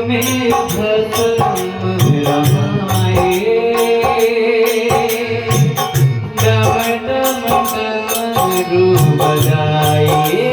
में भस्म रमाए, डम डम डमरू बजाए।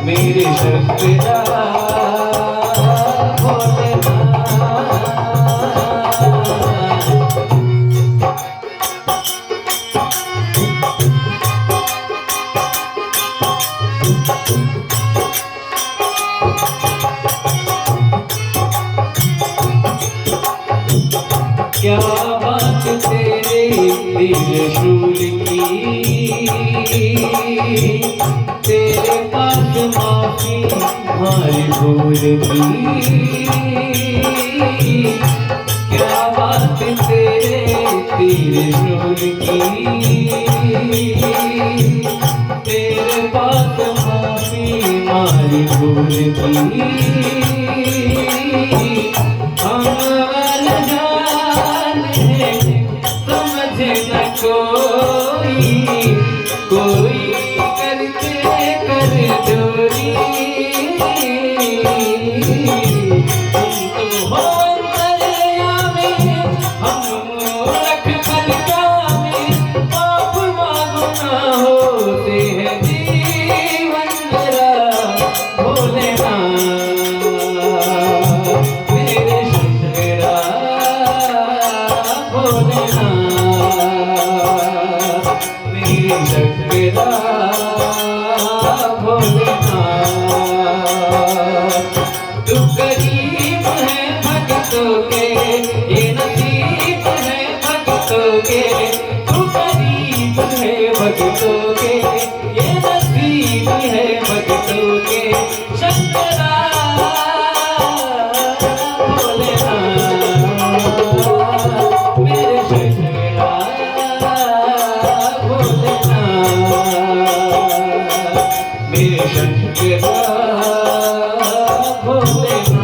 मेरे शक्तिदा क्या बात तेरे त्रिशूल की, तेरे पास माफी हमारी भूल की। क्या बात तेरे त्रिशूल की, तेरे पास माफी हमारी भूल की। कोई करते कर जोरी, तुम तो हो दरिया में, हम मूर्ख कलिका में, पाप मांगना होते हैं जीवन मेरा भोलेनाथ। मेरे शुक्रा भोलेनाथ, शक्तिदा भोलेनाथ। तू करीब है भक्तों के, ये नसीब है भक्तों के। तू करीब है भक्तों के, ये नसीब है भक्तों के। शक्तिदा भोलेनाथ, मेरे शक्तिदा मेरे शंकर भोलेनाथ।